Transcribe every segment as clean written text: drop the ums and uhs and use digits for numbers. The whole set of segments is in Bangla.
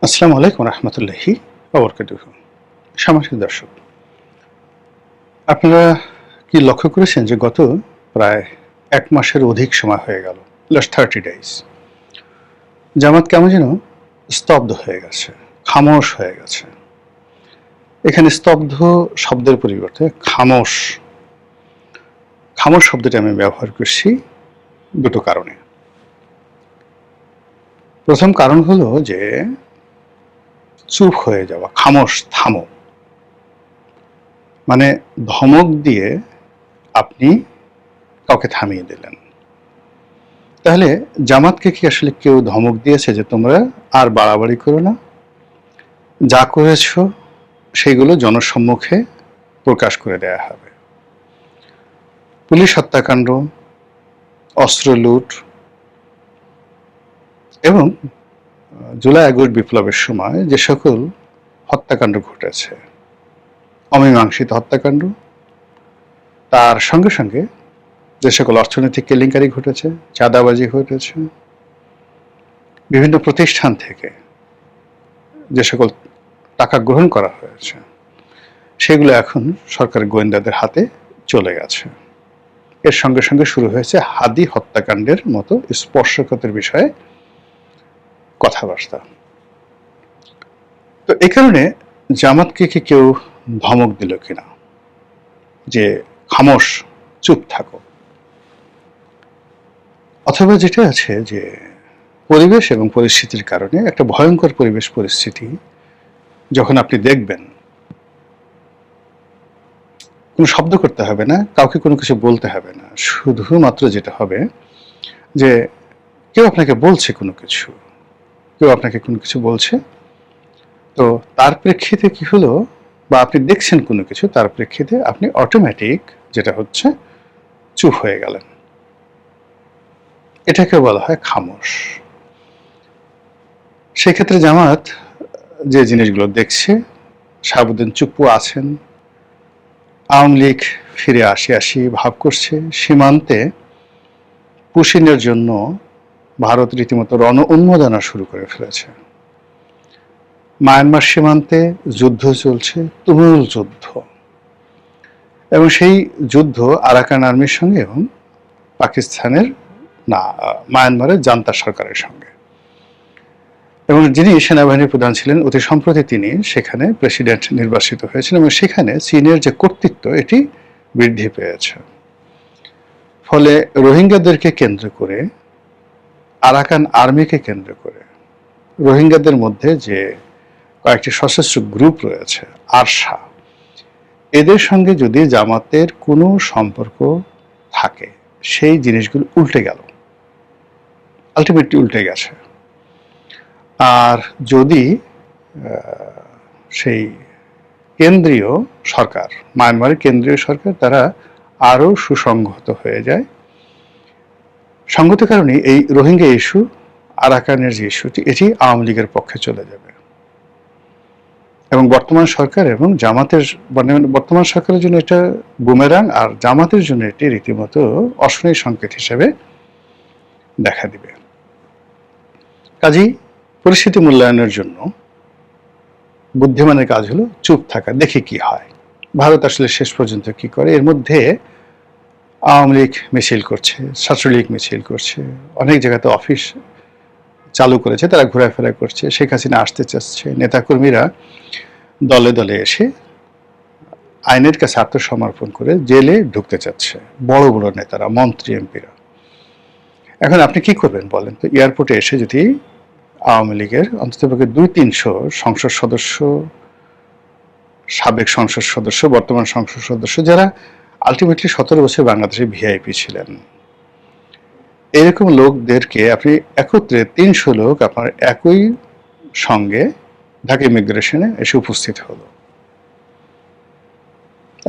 আসসালামু আলাইকুম রহমতুল্লাহি ওবরকাতুহু। সামাজিক দর্শক, আপনারা কি লক্ষ্য করেছেন যে গত প্রায় ১ মাসের অধিক সময় হয়ে গেল, লাস্ট 30 days, জামাত কেমন যেন স্তব্ধ হয়ে গেছে, খামোশ হয়ে গেছে। এখানে স্তব্ধ শব্দের পরিবর্তে খামোশ খামোশ শব্দটি আমি ব্যবহার করছি দুটো কারণে। প্রথম কারণ হলো যে চুপ হয়ে যাওয়া, খামোশ, থামো, মানে ধমক দিয়ে আপনি কাউকে থামিয়ে দিলেন। তাহলে জামাতকে কি আসলে কেউ ধমক দিয়েছে যে তোমরা আর বাড়াবাড়ি করো না, যা করেছ সেগুলো জনসম্মুখে প্রকাশ করে দেয়া হবে? পুলিশ হত্যাকাণ্ড, অস্ত্র লুট এবং জুলাই আগস্ট বিপ্লবের সময় যে সকল হত্যাকাণ্ড ঘটেছে, অমীমাংসিত হত্যাকাণ্ড, তার সঙ্গে সঙ্গে যে সকল অর্থনৈতিক কেলেঙ্কারি ঘটেছে, চাঁদাবাজি ঘটেছে, বিভিন্ন প্রতিষ্ঠান থেকে যে সকল টাকা গ্রহণ করা হয়েছে, সেগুলো এখন সরকারের গোয়েন্দাদের হাতে চলে গেছে। এর সঙ্গে সঙ্গে শুরু হয়েছে হাদি হত্যাকাণ্ডের মতো স্পর্শকাতর বিষয়ে কথাবার্তা। তো এই কারণে জামাতকে কি কেউ ধমক দিল কিনা যে খামোশ, চুপ থাকো? অথবা যেটা আছে যে পরিবেশ এবং পরিস্থিতির কারণে একটা ভয়ঙ্কর পরিবেশ পরিস্থিতি যখন আপনি দেখবেন, কোনো শব্দ করতে হবে না, কাউকে কোনো কিছু বলতে হবে না, শুধুমাত্র যেটা হবে যে কেউ আপনাকে বলছে কোনো কিছু, কেউ আপনাকে কোনো কিছু বলছে, তো তার প্রেক্ষিতে কি হলো, বা আপনি দেখছেন কোনো কিছু, তার প্রেক্ষিতে আপনি অটোমেটিক যেটা হচ্ছে চুপ হয়ে গেলেন। এটাকে বলা হয় খামোশ। সেক্ষেত্রে জামাত যে জিনিসগুলো দেখছে, শাহাবুদ্দিন চুপ্পু আছেন, আওয়ামী লীগ ফিরে আসি ভাব করছে, সীমান্তে পুশিনের জন্য ভারত রীতিমতো রণ উন্মোদনা শুরু করে ফেলেছে, মায়ানমার সীমান্তে যুদ্ধ চলছে, তুমুল যুদ্ধ, এবং সেই যুদ্ধ আরাকান আর্মির সঙ্গে এবং পাকিস্তানের মায়ানমারের জান্তা সরকারের সঙ্গে। এবং যিনি সেনাবাহিনীর প্রধান ছিলেন, অতি সম্প্রতি তিনি সেখানে প্রেসিডেন্ট নির্বাচিত হয়েছেন, এবং সেখানে চীনের যে কর্তৃত্ব এটি বৃদ্ধি পেয়েছে। ফলে রোহিঙ্গাদেরকে কেন্দ্র করে, আরাকান আর্মিকে কেন্দ্র করে, রোহিঙ্গাদের মধ্যে যে কয়েকটি সশস্ত্র গ্রুপ রয়েছে, আরসা, এদের সঙ্গে যদি জামাতের কোনো সম্পর্ক থাকে, সেই জিনিসগুলো উল্টে গেল, আলটিমেটলি উল্টে গেছে। আর যদি সেই কেন্দ্রীয় সরকার, মায়ানমারের কেন্দ্রীয় সরকার, তারা আরও সুসংহত হয়ে যায়, সঙ্গত কারণে এই রোহিঙ্গা ইস্যু, আরাকানের যে ইস্যুটি, এটি আওয়ামী লীগের পক্ষে চলে যাবে। এবং বর্তমান সরকার এবং জামাতের, বর্তমান সরকারের জন্য এটা বুমেরাং, আর জামাতের জন্য এটি রীতিমতো অশনি সংকেত হিসেবে দেখা দিবে। কাজেই পরিস্থিতি মূল্যায়নের জন্য বুদ্ধিমানের কাজ হলো চুপ থাকা, দেখি কি হয়, ভারত আসলে শেষ পর্যন্ত কি করে। এর মধ্যে আওয়ামী লীগ মিছিল করছে, ছাত্রলীগ মিছিল করছে, অনেক জায়গাতে অফিস চালু করেছে, তারা ঘোরাফেরা করছে, শেখ হাসিনা আসতে চাচ্ছে, নেতাকর্মীরা দলে দলে এসে আইনের কাছে আত্মসমর্পণ করে জেলে ঢুকতে চাচ্ছে, বড় বড় নেতারা, মন্ত্রী, এমপিরা। এখন আপনি কি করবেন বলেন তো? এয়ারপোর্টে এসে যদি আওয়ামী লীগের অন্ততপক্ষে 200-300 সংসদ সদস্য, সাবেক সংসদ সদস্য, বর্তমান সংসদ সদস্য, যারা আলটিমেটলি 17 বছর বাংলাদেশে ভিআইপি ছিলেন, এরকম লোকদেরকে আপনি একত্রে 300 লোক আপনার একই সঙ্গে ঢাকা ইমিগ্রেশনে এসে উপস্থিত হলো,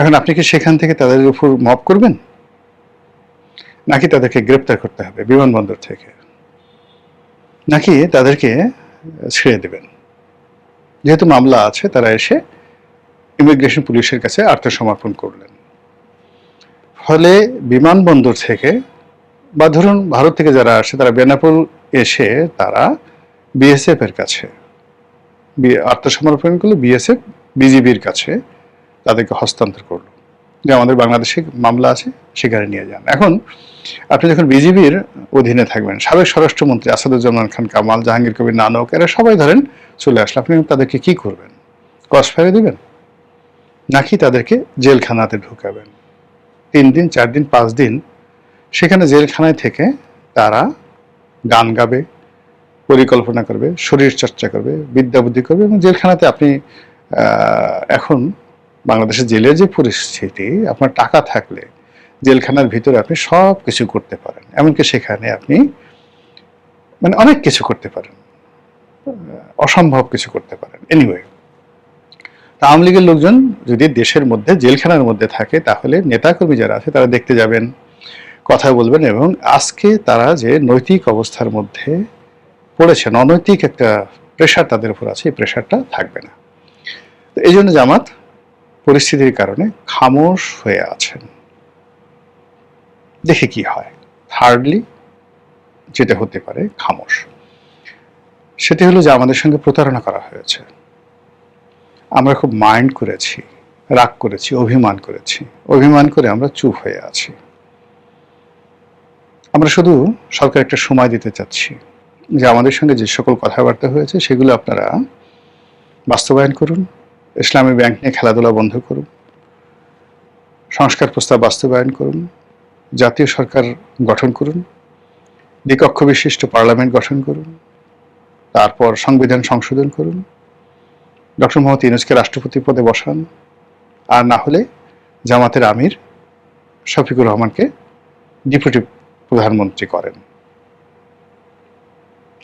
এখন আপনি কি সেখান থেকে তাদের উপর মব করবেন, নাকি তাদেরকে গ্রেপ্তার করতে হবে বিমানবন্দর থেকে, নাকি তাদেরকে ছেড়ে দেবেন? যেহেতু মামলা আছে, তারা এসে ইমিগ্রেশন পুলিশের কাছে আত্মসমর্পণ করলেন। ফলে বিমানবন্দর থেকে, বা ধরুন ভারত থেকে যারা আসে, তারা বেনাপোল এসে তারা বিএসএফ এর কাছে আত্মসমর্পণ করলো, বিএসএফ বিজিবির কাছে তাদেরকে হস্তান্তর করলো যে আমাদের বাংলাদেশে মামলা আছে, সেখানে নিয়ে যান। এখন আপনি যখন বিজিবির অধীনে থাকবেন, সাবেক স্বরাষ্ট্রমন্ত্রী আসাদুজ্জামান খান কামাল, জাহাঙ্গীর কবির নানক, এরা সবাই ধরেন চলে আসলে, আপনি তাদেরকে কি করবেন? ক্রস ফায়ারে দিবেন, নাকি তাদেরকে জেলখানাতে ঢুকাবেন? 3 দিন 4 দিন 5 দিন সেখানে জেলখানায় থেকে তারা গান গাবে, পরিকল্পনা করবে, শরীর চর্চা করবে, বিদ্যা বুদ্ধি করবে, এবং জেলখানাতে আপনি এখন বাংলাদেশের জেলের যে পরিস্থিতি, আপনার টাকা থাকলে জেলখানার ভিতরে আপনি সব কিছু করতে পারেন, এমনকি সেখানে আপনি মানে অনেক কিছু করতে পারেন, অসম্ভব কিছু করতে পারেন। এনিওয়ে, আওয়ামী লীগের লোকজন যদি দেশের মধ্যে জেলখানার মধ্যে থাকে, তাহলে নেতাকর্মী যারা আছে তারা দেখতে যাবেন, কথা বলবেন, এবং আজকে তারা যে নৈতিক অবস্থার মধ্যে পড়েছেন, অনৈতিক একটা প্রেশার তাদের উপর আছে, এই প্রেশারটা থাকবে না। তো এই জন্য জামাত পরিস্থিতির কারণে খামোশ হয়ে আছেন, দেখে কি হয়। থার্ডলি যেটা হতে পারে খামোশ, সেটি হলো যে আমাদের সঙ্গে প্রতারণা করা হয়েছে, আমরা খুব মাইন্ড করেছি, রাগ করেছি, অভিমান করেছি, অভিমান করে আমরা চুপ হয়ে আছি। আমরা শুধু সরকার একটা সময় দিতে চাচ্ছি যে আমাদের সঙ্গে যে সকল কথাবার্তা হয়েছে সেগুলো আপনারা বাস্তবায়ন করুন, ইসলামী ব্যাংক নিয়ে খেলাধুলা বন্ধ করুন, সংস্কার প্রস্তাব বাস্তবায়ন করুন, জাতীয় সরকার গঠন করুন, দ্বিকক্ষ বিশিষ্ট পার্লামেন্ট গঠন করুন, তারপর সংবিধান সংশোধন করুন, ডক্টর মোহাম্মদ ইউনূসকে রাষ্ট্রপতি পদে বসান, আর না হলে জামাতের আমির শফিকুর রহমানকে ডেপুটি প্রধানমন্ত্রী করেন।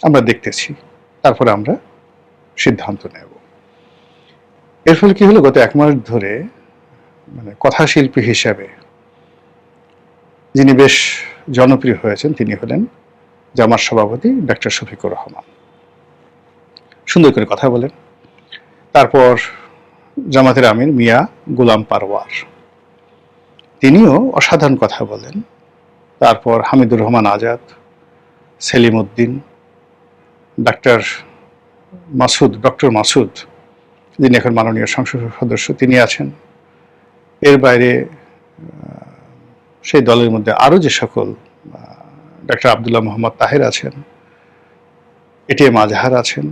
আমরা দেখতেছি, তারপরে আমরা সিদ্ধান্ত নেব। এর ফলে কি হলো, গত 1 মাস ধরে মানে কথাশিল্পী হিসাবে যিনি বেশ জনপ্রিয় হয়েছেন তিনি হলেন জামাত সভাপতি ডক্টর শফিকুর রহমান। সুন্দর করে কথা বলেন। তারপর জামাতের আমির মিয়া গোলাম পারওয়ার, তিনিও অসাধারণ কথা বলেন। তারপর হামিদুর রহমান আজাদ, সেলিম উদ্দিন, ডক্টর মাসুদ, যিনি এখন মাননীয় সংসদ সদস্য, তিনি আছেন। এর বাইরে সেই দলের মধ্যে আরো যে সকল, ডক্টর আব্দুল্লাহ মোহাম্মদ তাহের আছেন, এটিএম আজহার আছেন,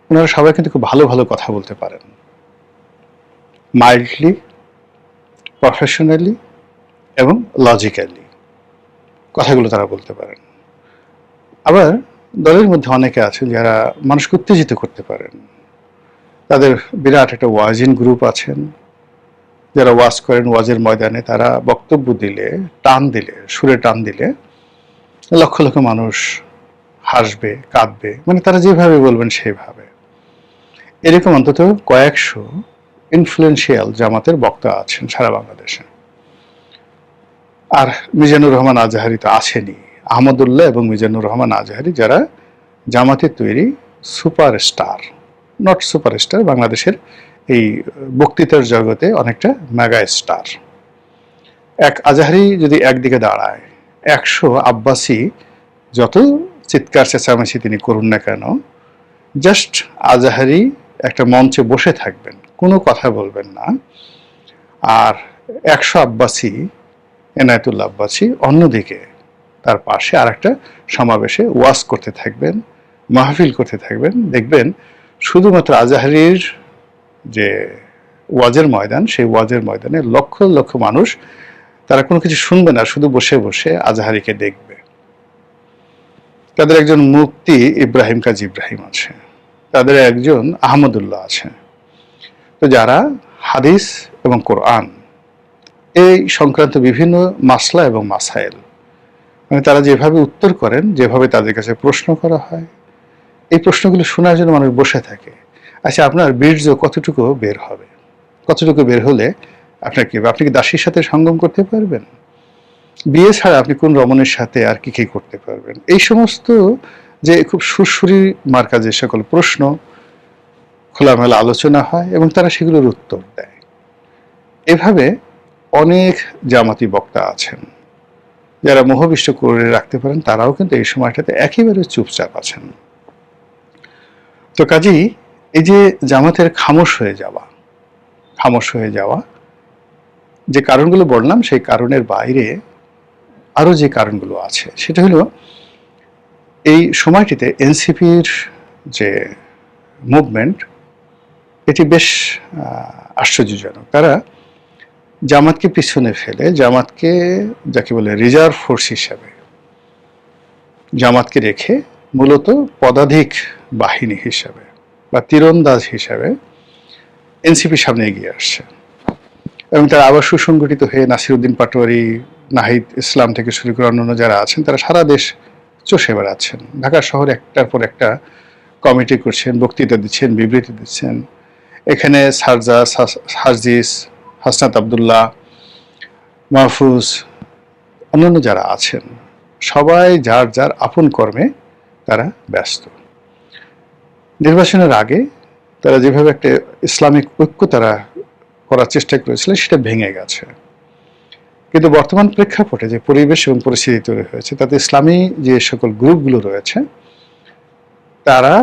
ওনারা সবাই কিন্তু খুব ভালো ভালো কথা বলতে পারেন, মাইল্ডলি, প্রফেশনালি এবং লজিক্যালি কথাগুলো তারা বলতে পারেন। আবার দলের মধ্যে অনেকে আছেন যারা মানুষকে উত্তেজিত করতে পারেন, তাদের বিরাট একটা ওয়াজিন গ্রুপ আছেন, যারা ওয়াজ করেন, ওয়াজের ময়দানে তারা বক্তব্য দিলে, সুরে টান দিলে লক্ষ লক্ষ মানুষ হাসবে, কাঁদবে, মানে তারা যেভাবে বলবেন সেইভাবে। এরকম অন্তত কয়েকশো ইনফ্লুয়েন্সিয়াল জামাতের বক্তা আছেন সারা বাংলাদেশে। আর মিজানুর রহমান আজহারি তো আছেনই, আহমদুল্লাহ এবং মিজানুর রহমান আজহারি, যারা জামাতের তৈরি সুপারস্টার, নট সুপারস্টার, বাংলাদেশের এই বক্তৃতার জগতে অনেকটা মেগা স্টার। এক আজহারি যদি একদিকে দাঁড়ায়, 100 আব্বাসী যত চিৎকার চেঁচামেচি তিনি করুন না কেন, জাস্ট আজহারি একটা মঞ্চে বসে থাকবেন, কোনো কথা বলবেন না, আর 100 আব্বাসী, এনায়েতুল্লাহ আব্বাসী অন্যদিকে তার পাশে আর একটা সমাবেশে ওয়াজ করতে থাকবেন, মাহফিল করতে থাকবেন। দেখবেন শুধুমাত্র আজহারির যে ওয়াজের ময়দান, সেই ওয়াজের ময়দানে লক্ষ লক্ষ মানুষ, তারা কোনো কিছু শুনবে না, শুধু বসে বসে আজহারিকে দেখবে। তাদের একজন মুফতি ইব্রাহিম কাজী ইব্রাহিম আছে, তাদের একজন আহমদুল্লাহ আছে। তো যারা হাদিস এবং কোরআন এই সংক্রান্ত বিভিন্ন মাসলা এবং মাসাইল, মানে তারা যেভাবে উত্তর করেন, যেভাবে তাদের কাছে প্রশ্ন করা হয়, এই প্রশ্নগুলো শোনার জন্য মানুষ বসে থাকে। আচ্ছা, আপনার বীর্য কতটুকু বের হবে, কতটুকু বের হলে আপনার কি, আপনি কি দাসীর সাথে সঙ্গম করতে পারবেন? বিয়ে ছাড়া আপনি কোন রমণের সাথে আর কি কি করতে পারবেন? এই সমস্ত যে খুব সুরসুরি মার্কা যে সকল প্রশ্ন, খোলামেলা আলোচনা হয় এবং তারা সেগুলোর উত্তর দেয়। এভাবে অনেক জামাতি বক্তা আছেন যারা মোহবিষ্ট করে রাখতে পারেন, তারাও কিন্তু এই সময়টাতে একেবারে চুপচাপ আছেন। তো কাজেই এই যে জামাতের খামোশ হয়ে যাওয়া যে কারণগুলো বললাম, সেই কারণের বাইরে আরো যে কারণগুলো আছে, সেটা হলো এই সময়টিতে এনসিপির যে মুভমেন্ট, এটি বেশ আশ্চর্যজনক। তারা জামাতকে পিছনে ফেলে, জামাতকে যাকে বলে রিজার্ভ ফোর্স হিসাবে, জামাতকে রেখে মূলত পদাধিক বাহিনী হিসাবে বা তীরন্দাজ হিসাবে এনসিপির সামনে এগিয়ে আসছে। এবং তারা আবার সুসংগঠিত হয়ে নাসিরউদ্দিন পাটোয়ারি, নাহিদ ইসলাম থেকে শুরু করে অন্যান্য যারা আছেন, তারা সারা দেশ চষে বেড়াচ্ছেন। ঢাকা শহরে একটার পর একটা কমিটি করছেন, বক্তৃতা দিচ্ছেন, বিবৃতি দিচ্ছেন। এখানে সারজাস, হাজিস, হাসনাত আবদুল্লাহ, মাহফুজ, অন্যান্য যারা আছেন, সবাই যার যার আপন কর্মে তারা ব্যস্ত। নির্বাচনের আগে তারা যেভাবে একটা ইসলামিক ঐক্য তারা করার চেষ্টা করেছিলেন, সেটা ভেঙে গেছে। কিন্তু বর্তমান প্রেক্ষাপটে যে পরিবেশ এবং পরিস্থিতি তৈরি হয়েছে, তাতে ইসলামী যে সকল গ্রুপগুলো রয়েছে, তারা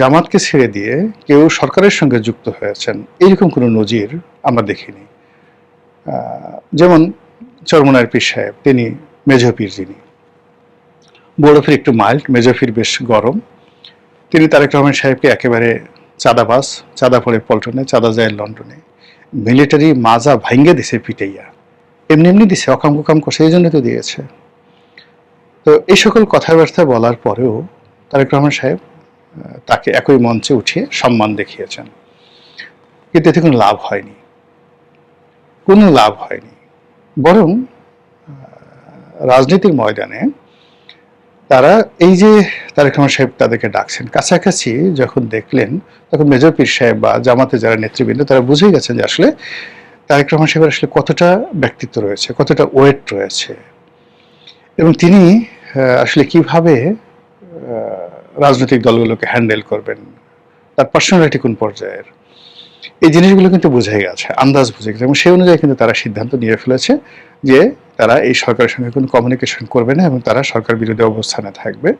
জামাতকে ছেড়ে দিয়ে কেউ সরকারের সঙ্গে যুক্ত হয়েছেন, এইরকম কোনো নজির আমরা দেখিনি। যেমন চরমনায়ের পীর সাহেব, তিনি মেজর পীর, যিনি বড় পীর একটু মাইল্ড, মেজর পীর বেশ গরম। তিনি তারেক রহমান সাহেবকে একেবারে চাঁদাবাজ, চাঁদা পড়ে পল্টনে, চাঁদা যায় লন্ডনে, মিলিটারি মাজা ভাঙ্গে দিছে পিটাইয়া, এমনি এমনি দিছে, অকাম কুকাম করছে, এই জন্য তো দিয়েছে। তো এই সকল কথাবার্তা বলার পরেও তারেক রহমান সাহেব তাকে একই মঞ্চে উঠিয়ে সম্মান দেখিয়েছেন, কিন্তু এতে কোনো লাভ হয়নি, বরং রাজনীতির ময়দানে তারা এই যে তারেক রহমান সাহেব তাদেরকে ডাকছেন, কাছাকাছি যখন দেখলেন, তখন মেজর পীর সাহেব বা জামাতে যারা নেতৃবৃন্দ, তারা বুঝে গেছেন যে আসলে তারেক রহমান সাহেবের আসলে কতটা ব্যক্তিত্ব রয়েছে, কতটা ওয়েট রয়েছে, এবং তিনি আসলে কিভাবে রাজনৈতিক দলগুলোকে হ্যান্ডেল করবেন, তার পার্সোনালিটি কোন পর্যায়ের, এই জিনিসগুলো কিন্তু বুঝে গেছে, আন্দাজ বুঝে গেছে। এবং সেই অনুযায়ী কিন্তু তারা সিদ্ধান্ত নিয়ে ফেলেছে যে তারা এই সরকারের সঙ্গে কোনো কমিউনিকেশন করবে না এবং তারা সরকার বিরোধী অবস্থানে থাকবে।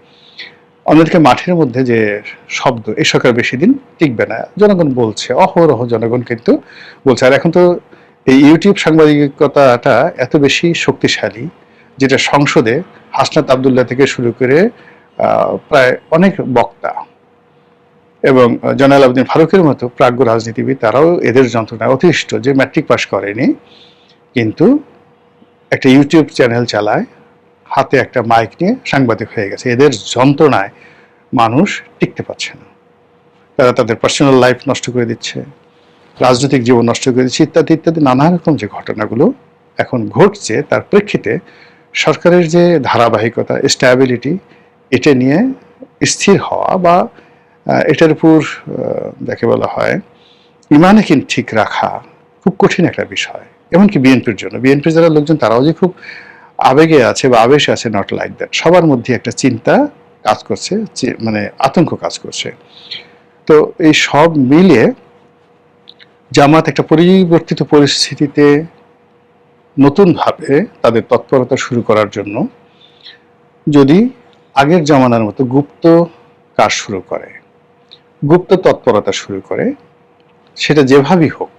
অন্যদিকে মাঠের মধ্যে যে শব্দ, এই সরকার বেশি দিন টিকবে না, জনগণ বলছে, অহরহ জনগণ কিন্তু বলছে। আর এখন তো এই ইউটিউব সাংবাদিকতাটা এত বেশি শক্তিশালী, যেটা সংসদে হাসনাত আবদুল্লাহ থেকে শুরু করে প্রায় অনেক বক্তা এবং জয়নাল আবেদিন ফারুকের মতো প্রাজ্ঞ রাজনীতিবিদ, তারাও এদের যন্ত্রণায় অতিষ্ঠ, যে ম্যাট্রিক পাস করেনি কিন্তু একটা ইউটিউব চ্যানেল চালায়, হাতে একটা মাইক নিয়ে সাংবাদিক হয়ে গেছে। এদের যন্ত্রণায় মানুষ টিকতে পারছে না। তারা তাদের পার্সোনাল লাইফ নষ্ট করে দিচ্ছে, রাজনৈতিক জীবন নষ্ট করে দিচ্ছে, ইত্যাদি ইত্যাদি নানা রকম যে ঘটনাগুলো এখন ঘটছে, তার প্রেক্ষিতে সরকারের যে ধারাবাহিকতা, স্ট্যাবিলিটি, এটা নিয়ে স্থির হওয়া বা এটার উপর যাকে বলা হয় ইমানে কিন্তু ঠিক রাখা খুব কঠিন একটা বিষয়। এমনকি বিএনপির জন্য, বিএনপির যারা লোকজন, তারাও যে খুব আবেগে আছে বা আবেশে আছে, নট লাইক দ্যাট। সবার মধ্যে একটা চিন্তা কাজ করছে, মানে আতঙ্ক কাজ করছে। তো এই সব মিলে জামাত একটা পরিবর্তিত পরিস্থিতিতে নতুনভাবে তাদের তৎপরতা শুরু করার জন্য যদি আগের জামানার মতো গুপ্ত কাজ শুরু করে, গুপ্ত তৎপরতা শুরু করে, সেটা যেভাবেই হোক,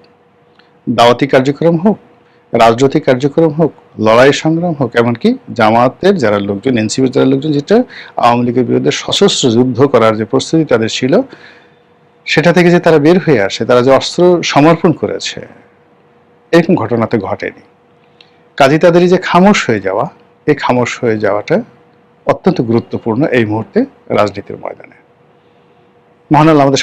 দাওয়াতি কার্যক্রম হোক, রাজনৈতিক কার্যক্রম হোক, লড়াই সংগ্রাম হোক, এমনকি জামাতের যারা লোকজন, এনসিপির যারা লোকজন, যেটা আওয়ামী লীগের বিরুদ্ধে সশস্ত্র যুদ্ধ করার যে প্রস্তুতি তাদের ছিল, সেটা থেকে যে তারা বের হয়ে আসে, তারা যে অস্ত্র সমর্পণ করেছে, এরকম ঘটনাতে ঘটেনি। কাজী তাদের যে খামোশ হয়ে যাওয়া, এই খামোশ হয়ে যাওয়াটা অত্যন্ত গুরুত্বপূর্ণ এই মুহূর্তে রাজনীতির ময়দানে। মহান আল্লাহ আমাদের